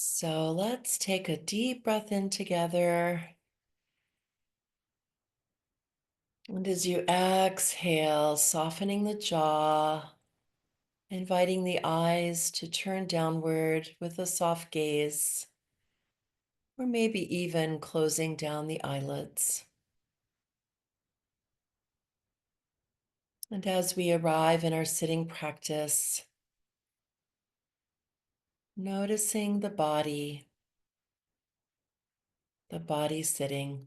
So let's take a deep breath in together. And as you exhale, softening the jaw, inviting the eyes to turn downward with a soft gaze, or maybe even closing down the eyelids. And as we arrive in our sitting practice, noticing the body sitting.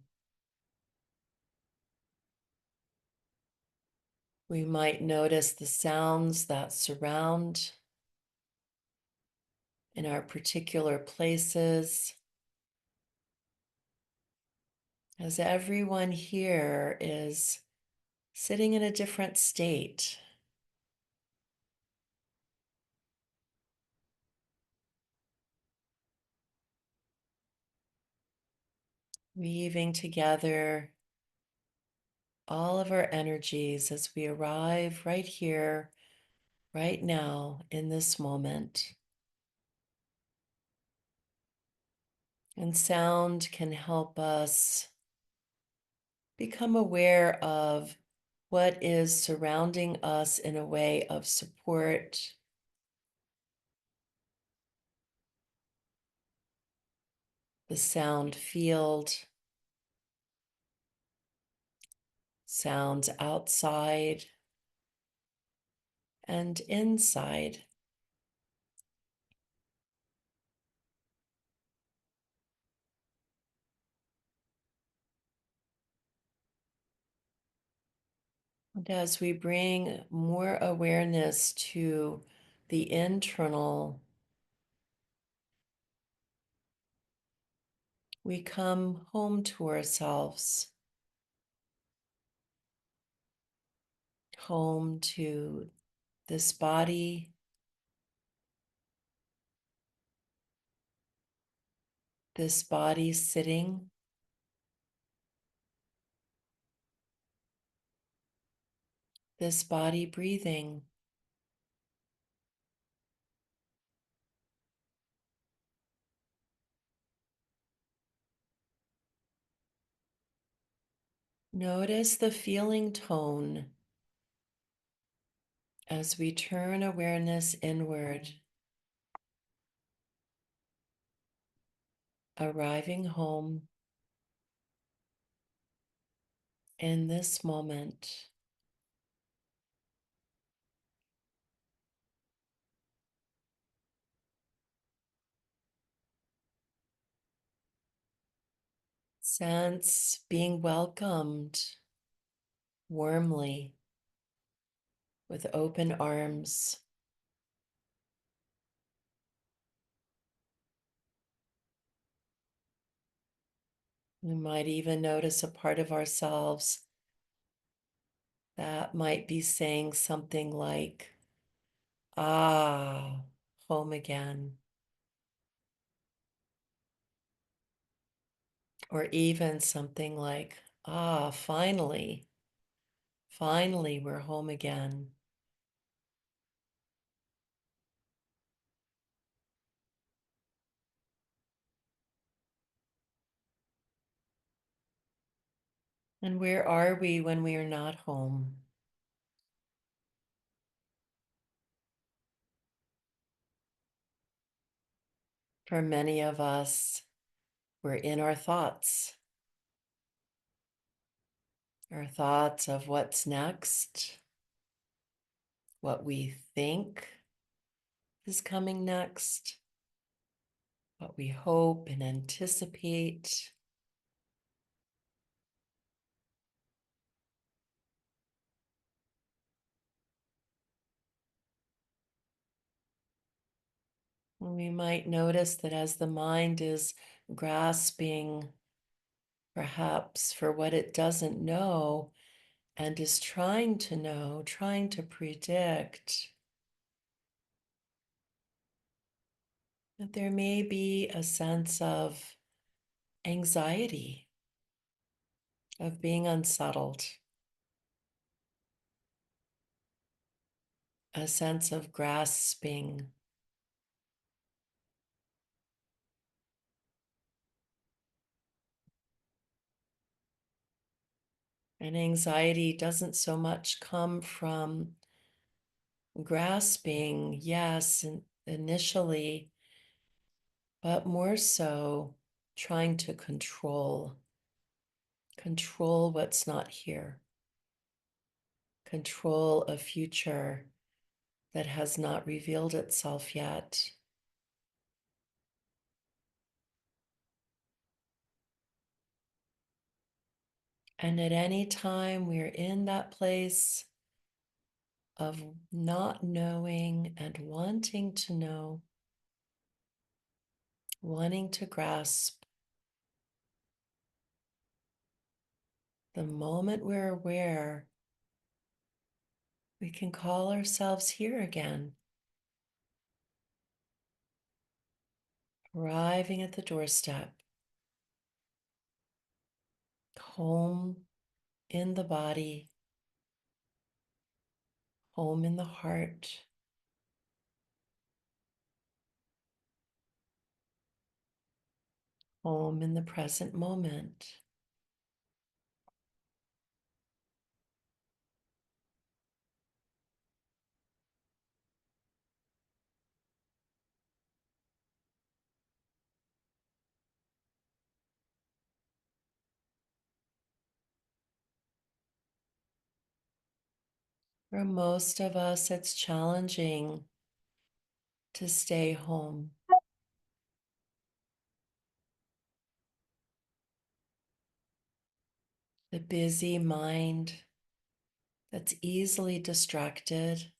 We might notice the sounds that surround in our particular places, as everyone here is sitting in a different state, weaving together all of our energies as we arrive right here, right now, in this moment. And sound can help us become aware of what is surrounding us in a way of support, the sound field, sounds outside and inside. And as we bring more awareness to the internal, we come home to ourselves, home to this body sitting, this body breathing. Notice the feeling tone as we turn awareness inward, arriving home in this moment. Sense being welcomed warmly with open arms. We might even notice a part of ourselves that might be saying something like, ah, home again. Or even something like, ah, finally, finally, we're home again. And where are we when we are not home? For many of us, we're in our thoughts of what's next, what we think is coming next, what we hope and anticipate. And we might notice that as the mind is grasping, perhaps, for what it doesn't know and is trying to know, trying to predict, that there may be a sense of anxiety, of being unsettled, a sense of grasping, And anxiety doesn't so much come from grasping, yes, initially, but more so trying to control what's not here, control a future that has not revealed itself yet. And at any time we're in that place of not knowing and wanting to know, wanting to grasp, the moment we're aware, we can call ourselves here again, arriving at the doorstep, home in the body, home in the heart, home in the present moment. For most of us, it's challenging to stay home. The busy mind that's easily distracted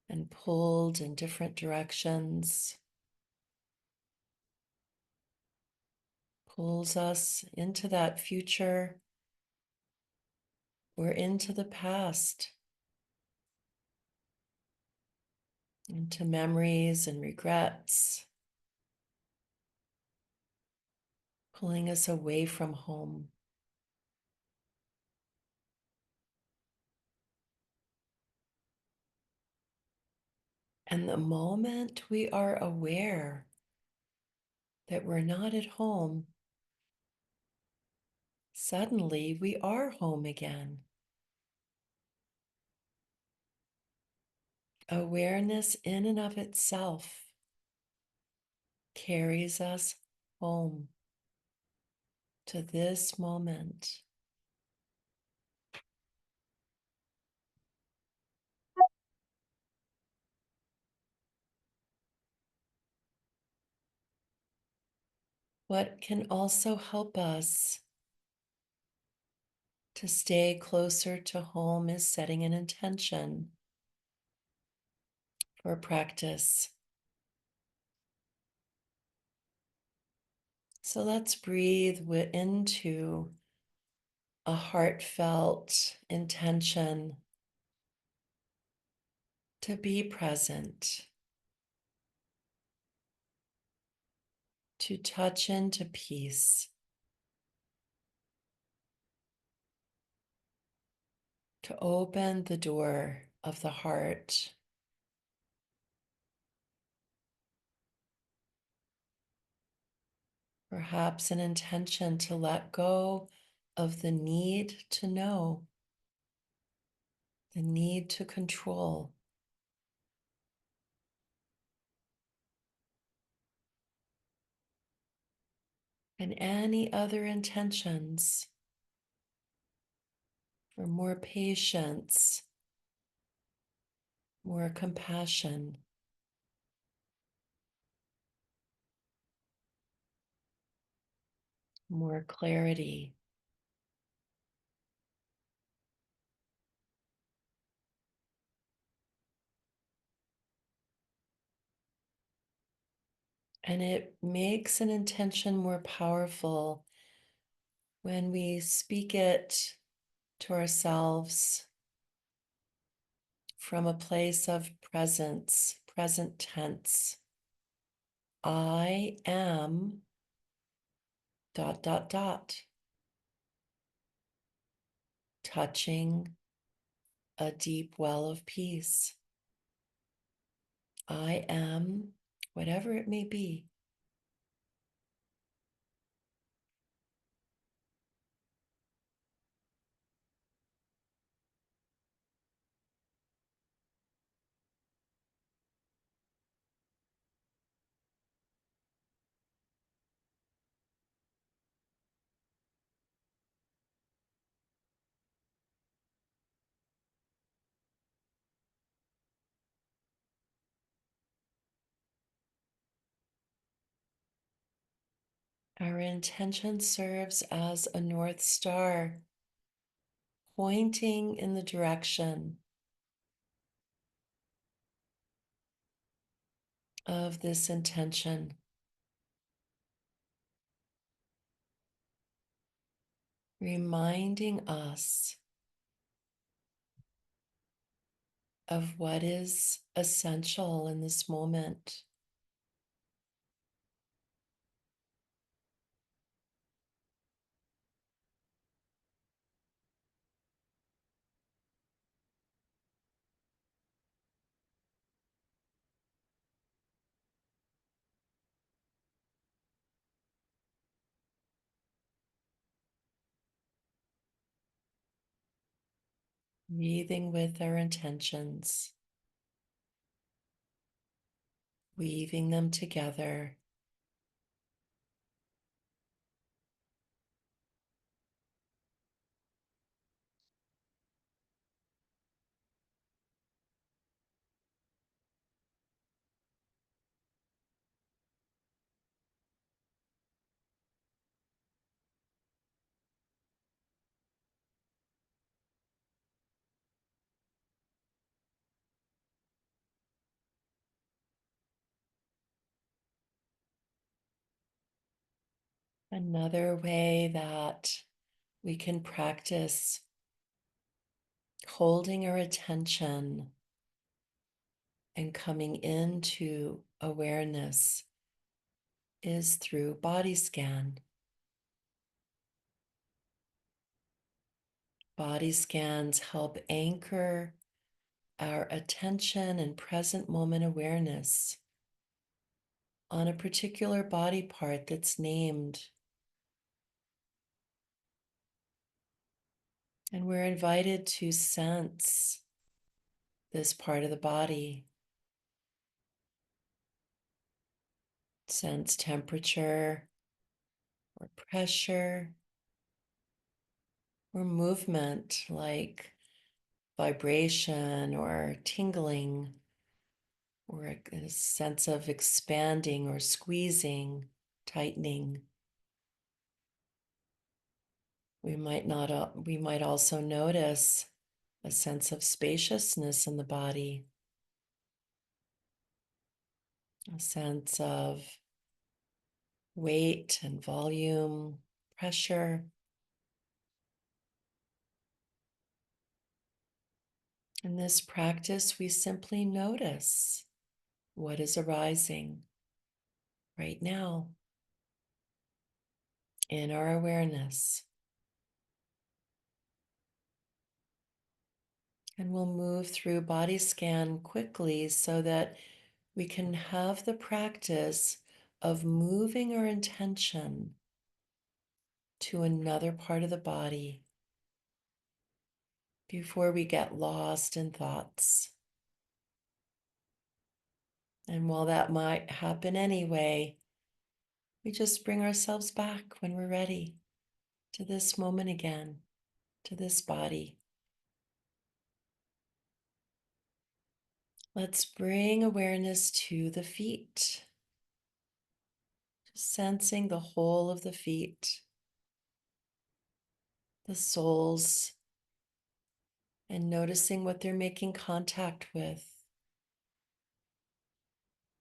and pulled in different directions pulls us into that future or into the past, into memories and regrets, pulling us away from home. And the moment we are aware that we're not at home, suddenly we are home again. Awareness in and of itself carries us home to this moment. What can also help us to stay closer to home is setting an intention for practice. So let's breathe into a heartfelt intention to be present, to touch into peace, to open the door of the heart. Perhaps an intention to let go of the need to know, the need to control, and any other intentions for more patience, more compassion, more clarity. And it makes an intention more powerful when we speak it to ourselves from a place of presence, present tense. I am ... touching a deep well of peace. I am, whatever it may be. Our intention serves as a North Star, pointing in the direction of this intention, reminding us of what is essential in this moment. Breathing with our intentions, weaving them together. Another way that we can practice holding our attention and coming into awareness is through body scan. Body scans help anchor our attention and present moment awareness on a particular body part that's named. And we're invited to sense this part of the body, sense temperature or pressure or movement like vibration or tingling or a sense of expanding or squeezing, tightening. We might also notice a sense of spaciousness in the body, a sense of weight and volume, pressure. In this practice, we simply notice what is arising right now in our awareness. And we'll move through body scan quickly so that we can have the practice of moving our intention to another part of the body before we get lost in thoughts. And while that might happen anyway, we just bring ourselves back when we're ready to this moment again, to this body. Let's bring awareness to the feet, just sensing the whole of the feet, the soles, and noticing what they're making contact with.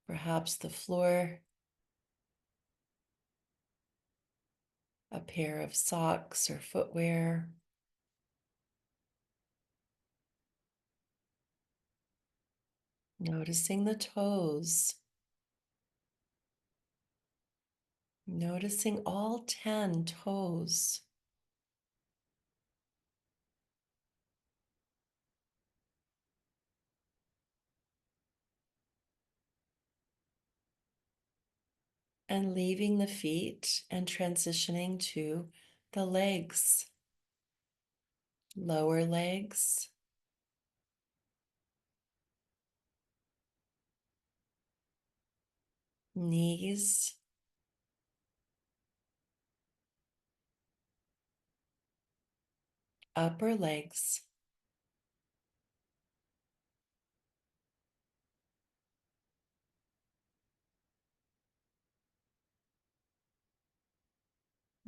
Perhaps the floor, a pair of socks or footwear. Noticing the toes. Noticing all 10 toes. And leaving the feet and transitioning to the legs, lower legs, knees, upper legs,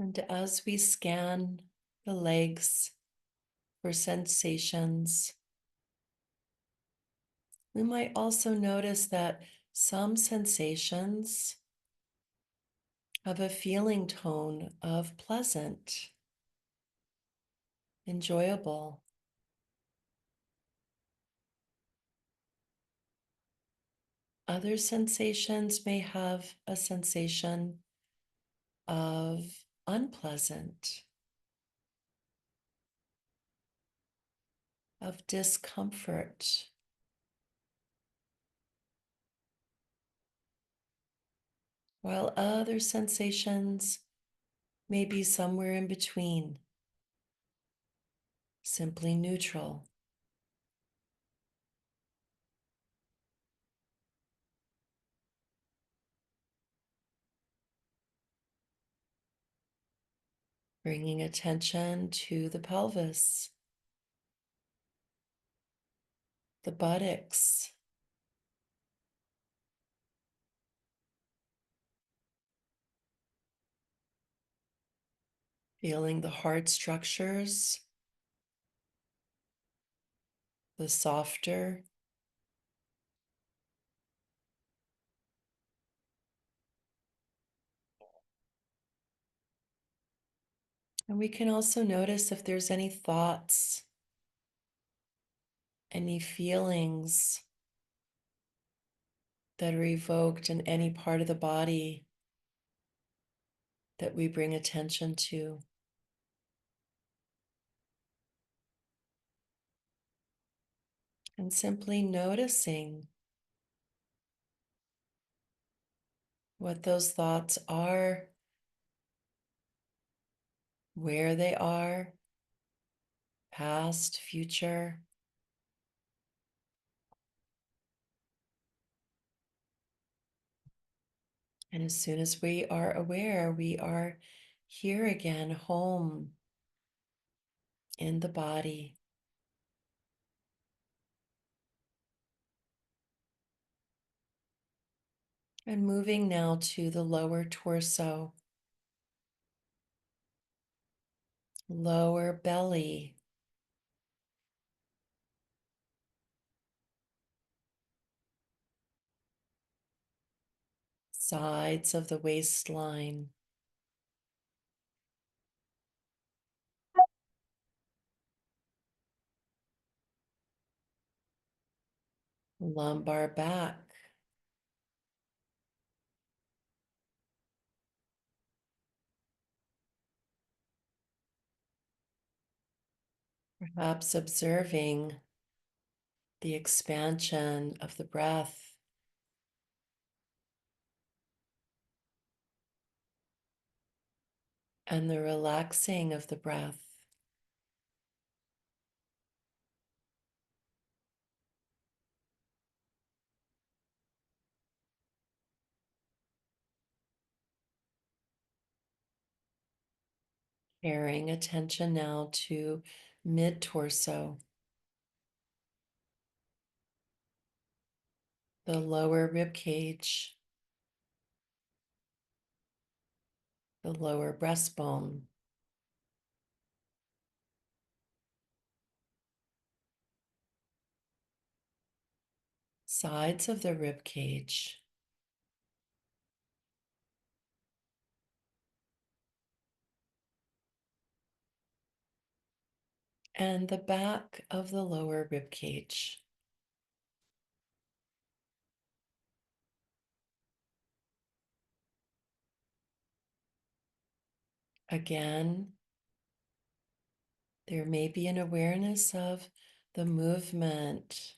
And as we scan the legs for sensations, we might also notice that some sensations have a feeling tone of pleasant, enjoyable. Other sensations may have a sensation of unpleasant, of discomfort, while other sensations may be somewhere in between, simply neutral. Bringing attention to the pelvis, the buttocks, feeling the heart structures, the softer, and we can also notice if there's any thoughts, any feelings that are evoked in any part of the body that we bring attention to. And simply noticing what those thoughts are, where they are, past, future. And as soon as we are aware, we are here again, home in the body. And moving now to the lower torso, lower belly, sides of the waistline, lumbar back, perhaps observing the expansion of the breath and the relaxing of the breath. Carrying attention now to mid torso, the lower rib cage, the lower breastbone, sides of the rib cage, and the back of the lower rib cage. Again, there may be an awareness of the movement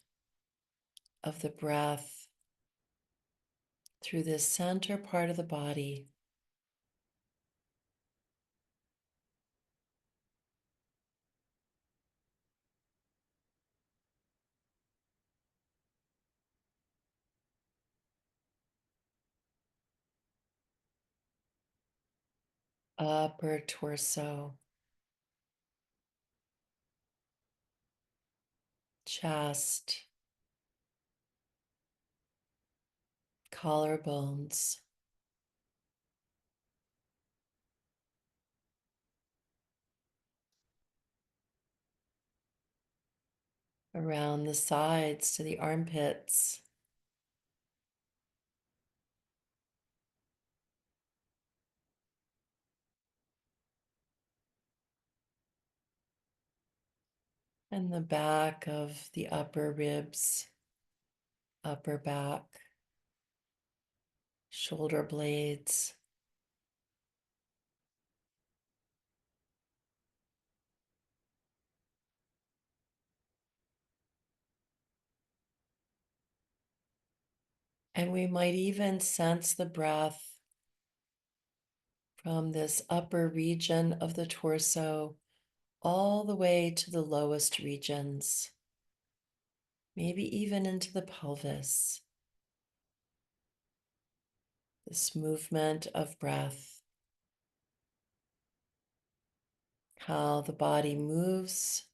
of the breath through this center part of the body. Upper torso, chest, collarbones, around the sides to the armpits. And the back of the upper ribs, upper back, shoulder blades. And we might even sense the breath from this upper region of the torso all the way to the lowest regions, maybe even into the pelvis. This movement of breath, how the body moves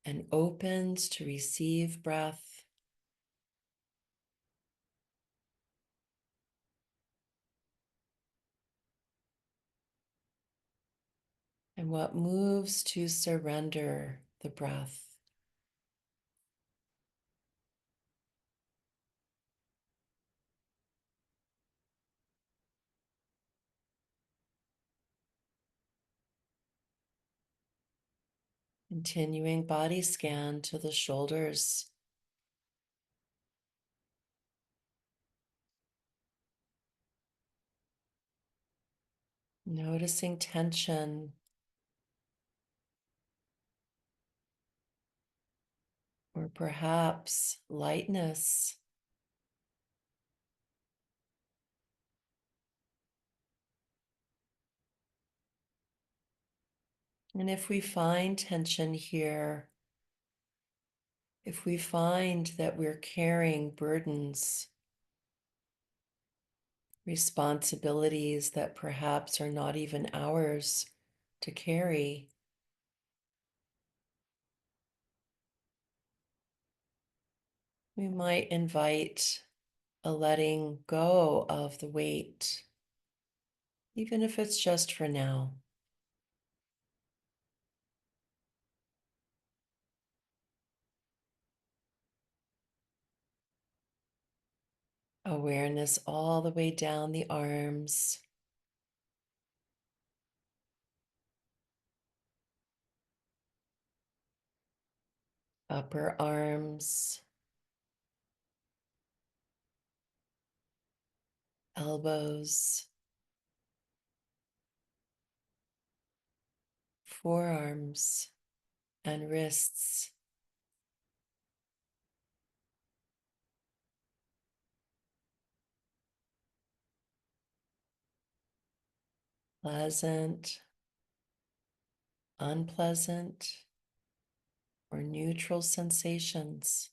and opens to receive breath, and what moves to surrender the breath. Continuing body scan to the shoulders. Noticing tension or perhaps lightness. And if we find tension here, if we find that we're carrying burdens, responsibilities that perhaps are not even ours to carry, we might invite a letting go of the weight, even if it's just for now. Awareness all the way down the arms, upper arms, elbows, forearms, and wrists. Pleasant, unpleasant, or neutral sensations.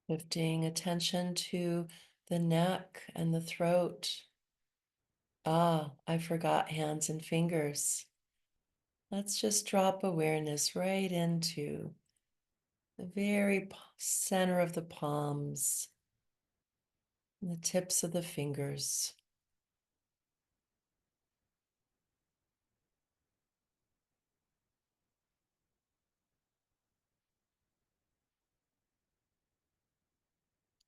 Shifting attention to the neck and the throat. Ah, I forgot hands and fingers. Let's just drop awareness right into the very center of the palms and the tips of the fingers.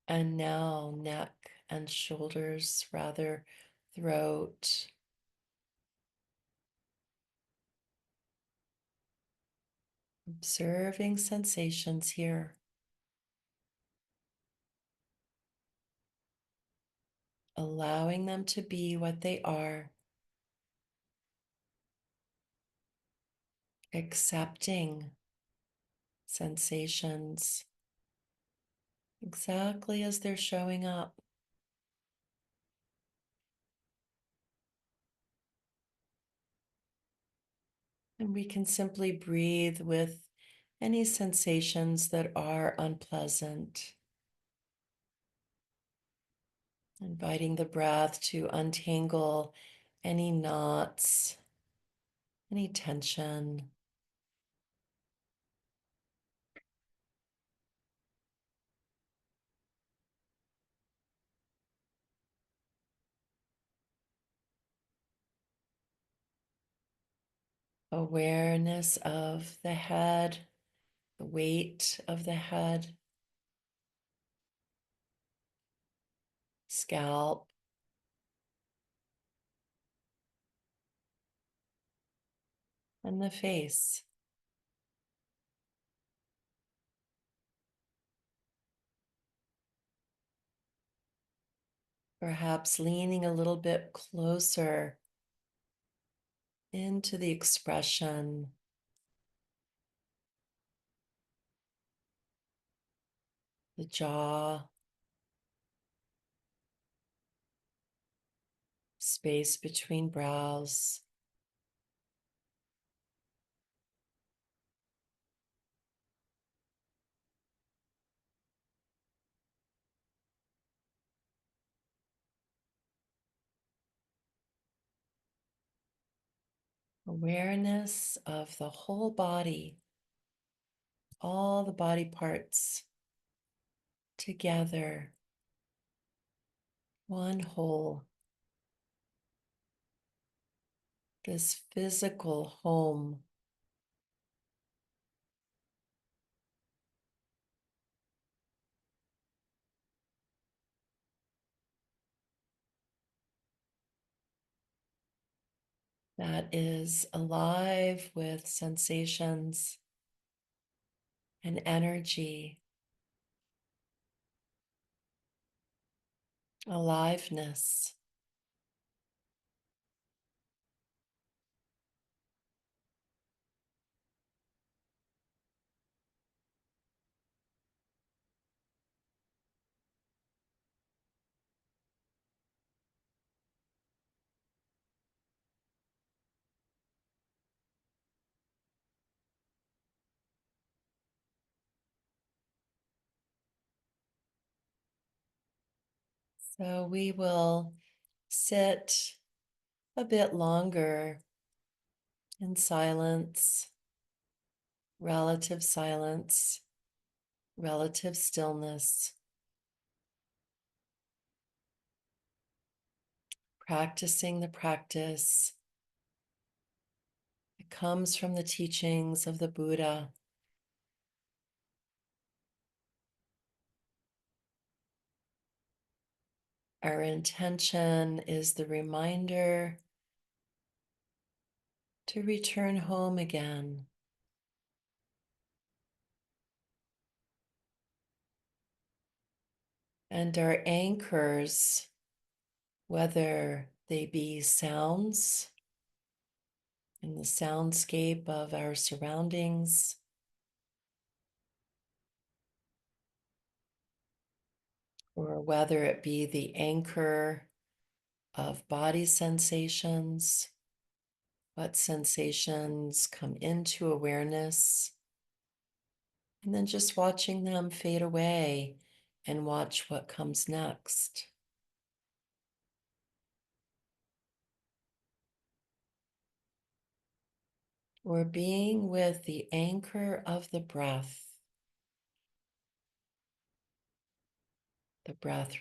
And now neck and shoulders, rather throat. Observing sensations here, allowing them to be what they are, accepting sensations exactly as they're showing up. And we can simply breathe with any sensations that are unpleasant, inviting the breath to untangle any knots, any tension. Awareness of the head, the weight of the head, scalp, and the face. Perhaps leaning a little bit closer into the expression, the jaw, space between brows. Awareness of the whole body, all the body parts together, one whole. This physical home. That is alive with sensations and energy, aliveness. So we will sit a bit longer in silence, silence, relative stillness, practicing the practice. It comes from the teachings of the Buddha. Our intention is the reminder to return home again. And our anchors, whether they be sounds in the soundscape of our surroundings, or whether it be the anchor of body sensations, what sensations come into awareness, and then just watching them fade away and watch what comes next. Or being with the anchor of the breath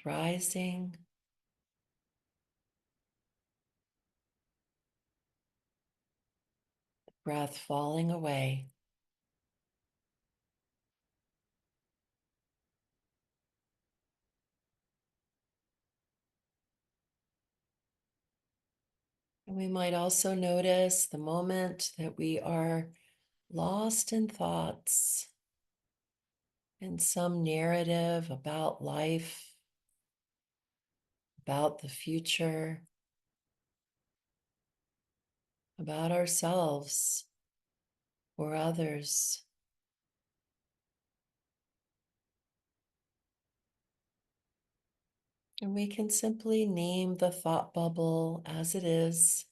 rising, the breath falling away. And we might also notice the moment that we are lost in thoughts, in some narrative about life, about the future, about ourselves or others. And we can simply name the thought bubble as it is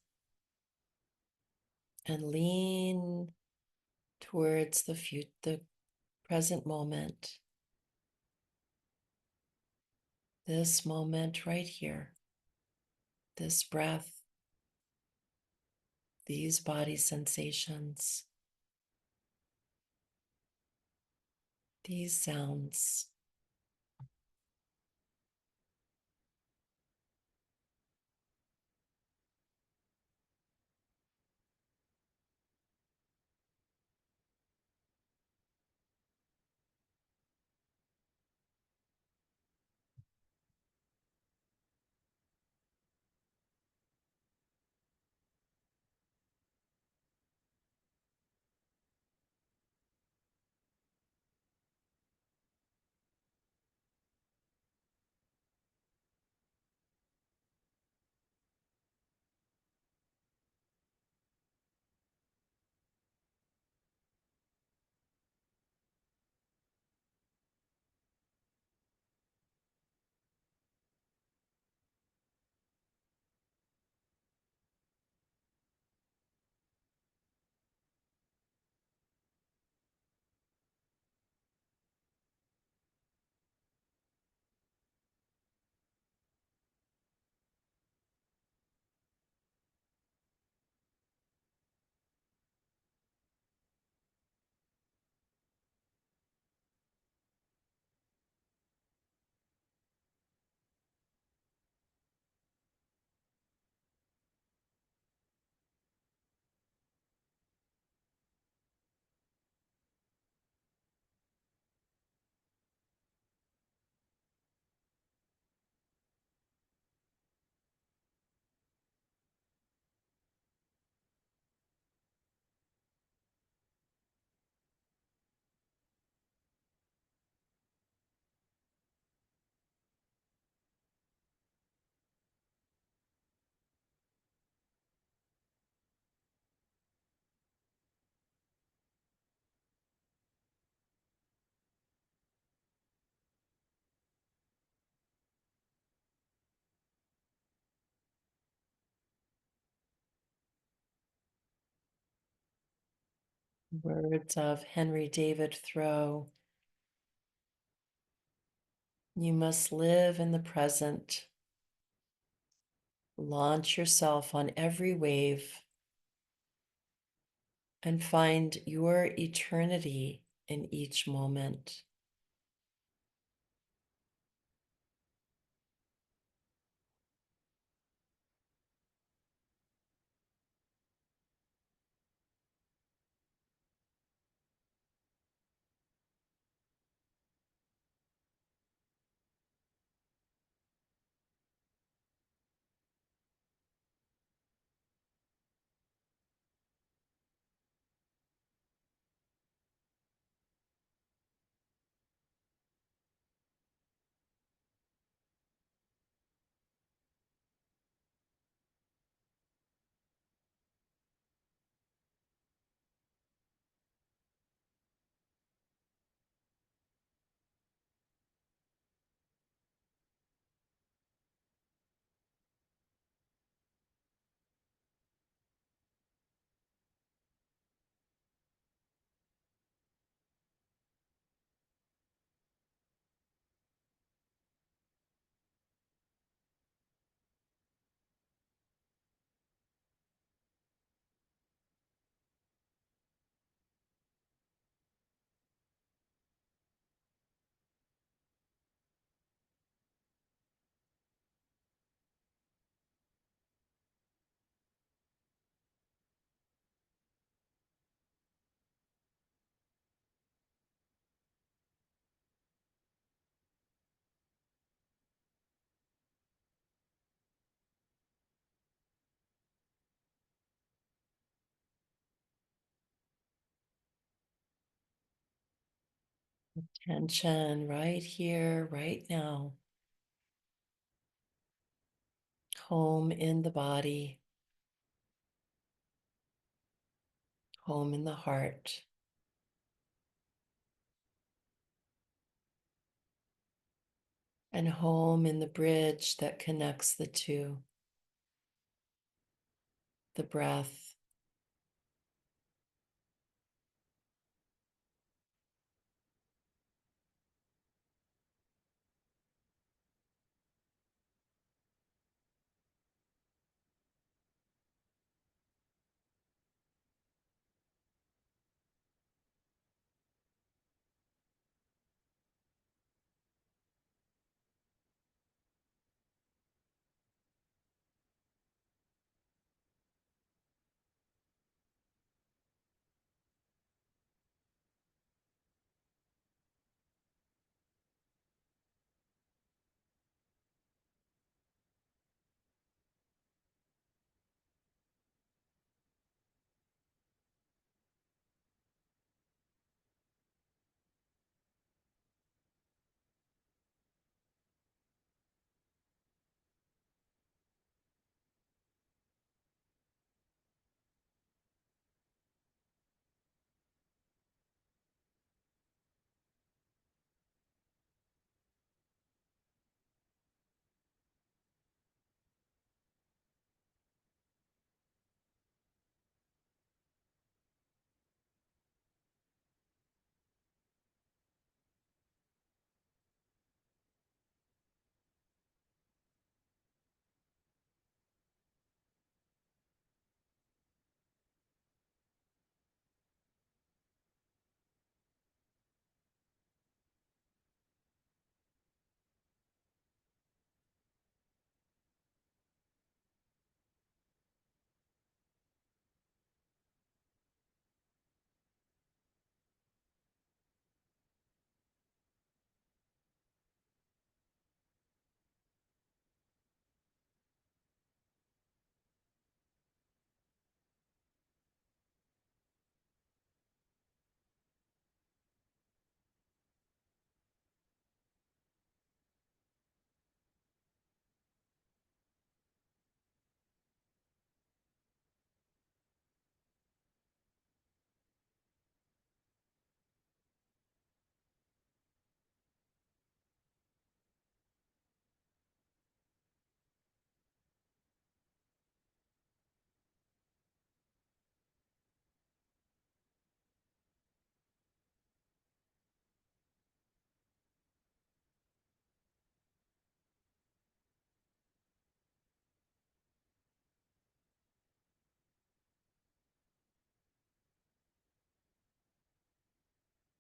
and lean towards the present moment, this moment right here, this breath. these body sensations, these sounds. Words of Henry David Thoreau. You must live in the present. Launch yourself on every wave and find your eternity in each moment. Tension right here, right now. Home in the body, home in the heart, and home in the bridge that connects the two, the breath.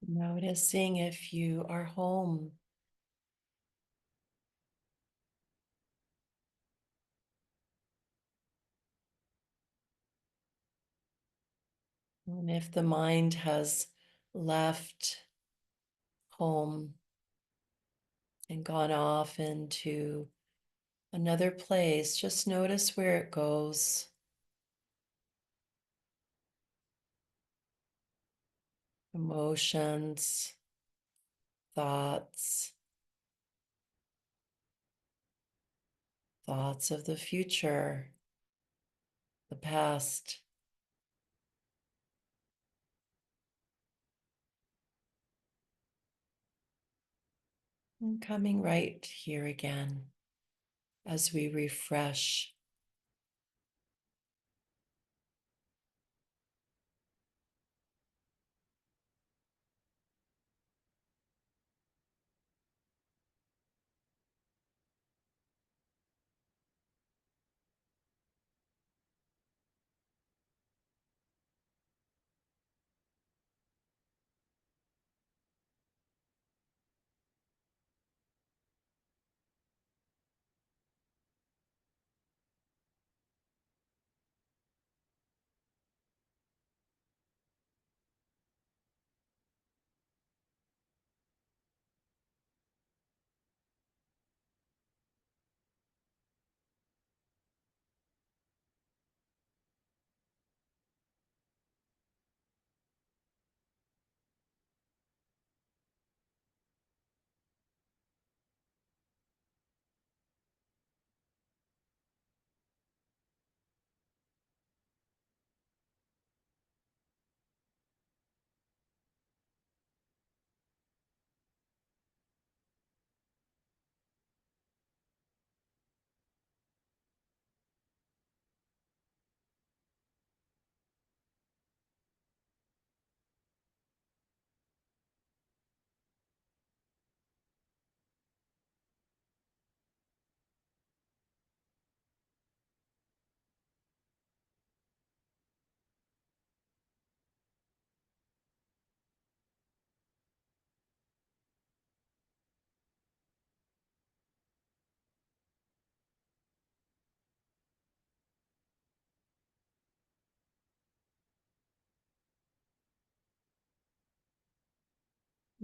Noticing if you are home, and if the mind has left home and gone off into another place, just notice where it goes. Emotions, thoughts, thoughts of the future, the past, and coming right here again as we refresh.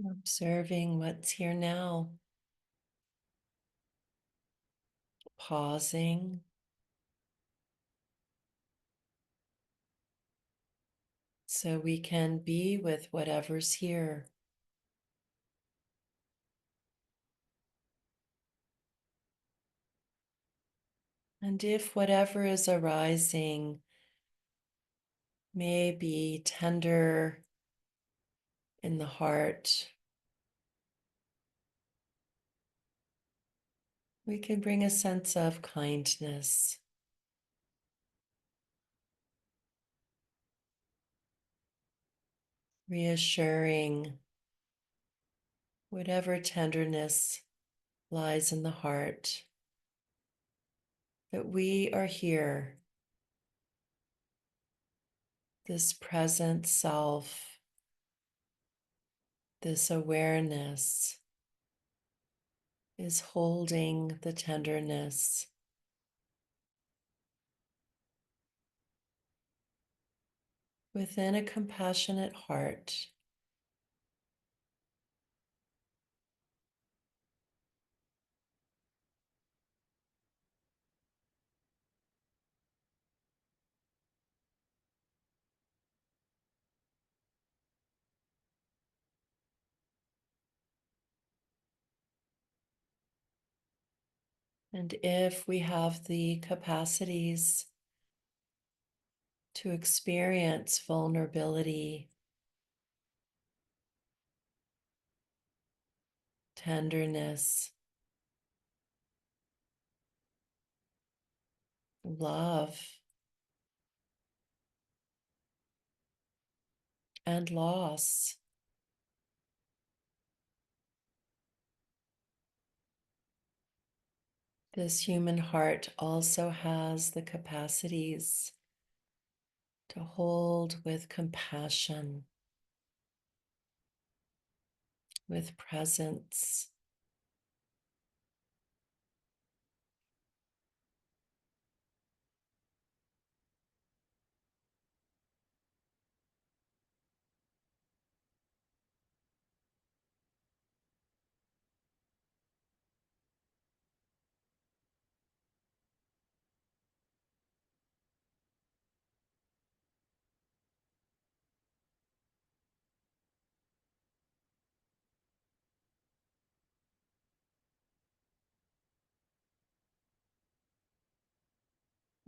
Observing what's here now, pausing so we can be with whatever's here. And if whatever is arising may be tender in the heart, we can bring a sense of kindness, reassuring whatever tenderness lies in the heart, that we are here, this present self, this awareness is holding the tenderness within a compassionate heart. And if we have the capacities to experience vulnerability, tenderness, love, and loss, this human heart also has the capacities to hold with compassion with presence.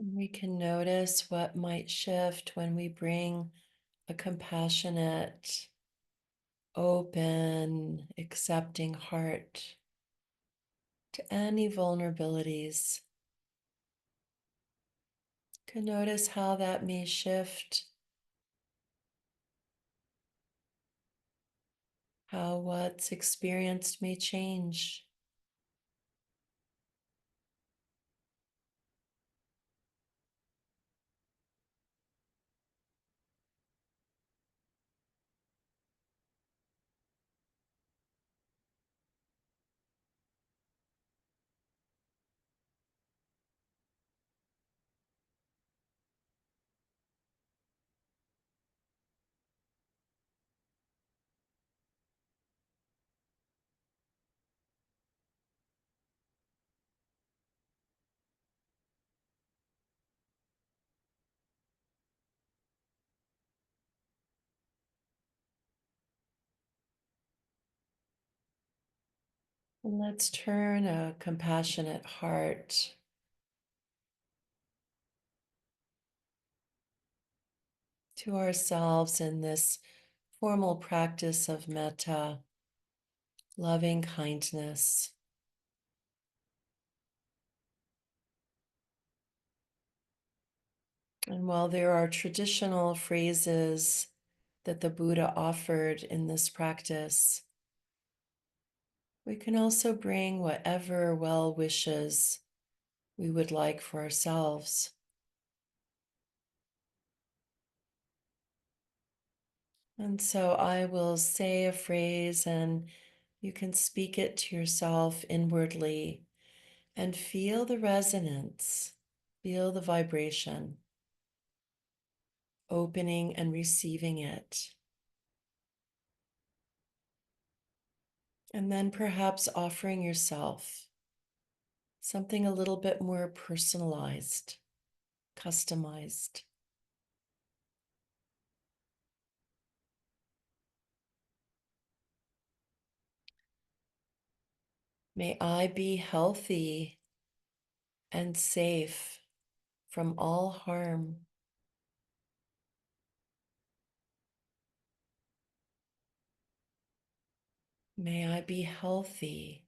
And we can notice what might shift when we bring a compassionate, open, accepting heart to any vulnerabilities. You can notice how that may shift, how what's experienced may change. And let's turn a compassionate heart to ourselves in this formal practice of metta, loving kindness. And while there are traditional phrases that the Buddha offered in this practice, we can also bring whatever well wishes we would like for ourselves. And so I will say a phrase and you can speak it to yourself inwardly and feel the resonance, feel the vibration, opening and receiving it. And then perhaps offering yourself something a little bit more personalized, customized. May I be healthy and safe from all harm. May I be healthy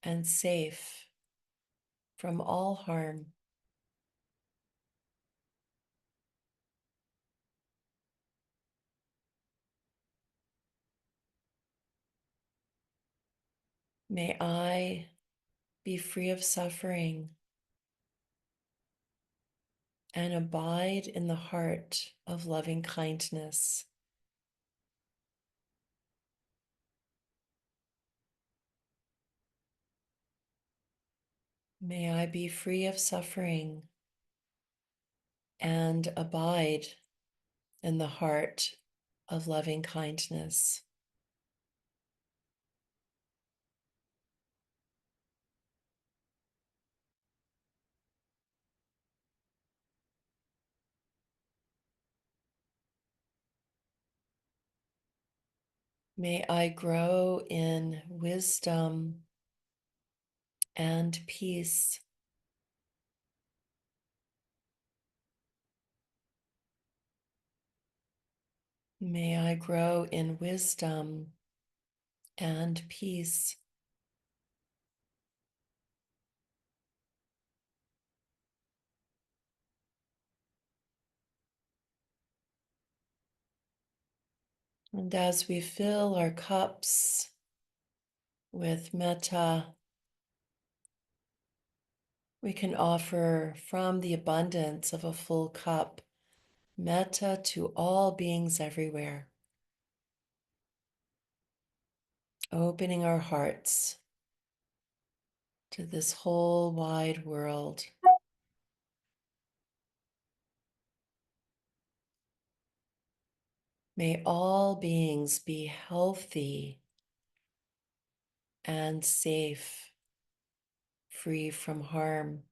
and safe from all harm. May I be free of suffering and abide in the heart of loving kindness. May I be free of suffering and abide in the heart of loving kindness. May I grow in wisdom and peace. May I grow in wisdom and peace. And as we fill our cups with metta, we can offer from the abundance of a full cup metta to all beings everywhere. opening our hearts to this whole wide world. May all beings be healthy and safe, free from harm.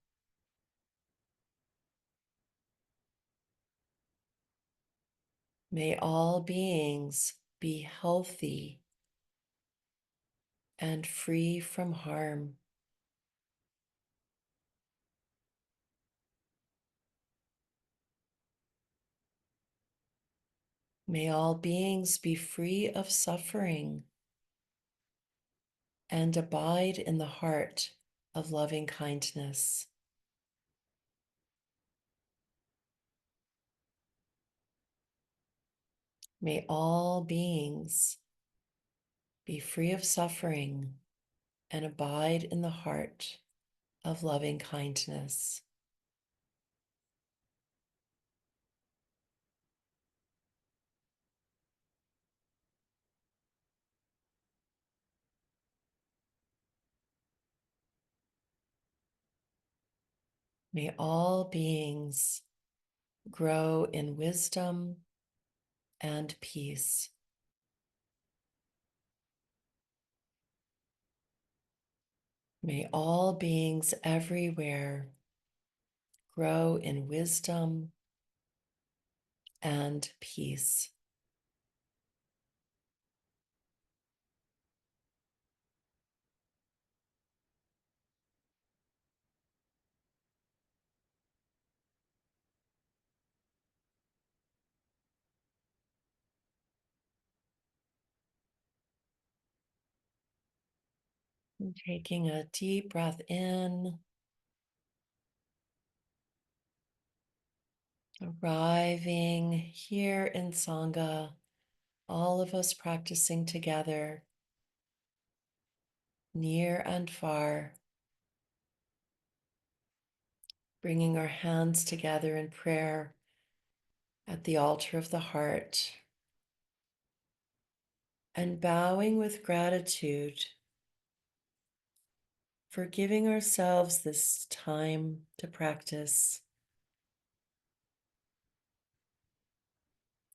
May all beings be healthy and free from harm. May all beings be free of suffering and abide in the heart of loving kindness. May all beings be free of suffering and abide in the heart of loving kindness. May all beings grow in wisdom and peace. May all beings everywhere grow in wisdom and peace. And taking a deep breath in, arriving here in Sangha, all of us practicing together, near and far, bringing our hands together in prayer at the altar of the heart, and bowing with gratitude for giving ourselves this time to practice,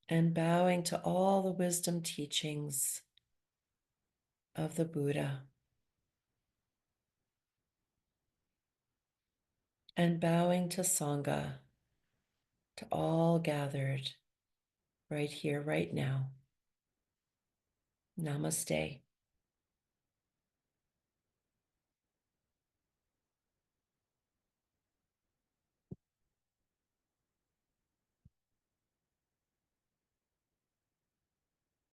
and bowing to all the wisdom teachings of the Buddha, and bowing to Sangha, to all gathered right here, right now. Namaste.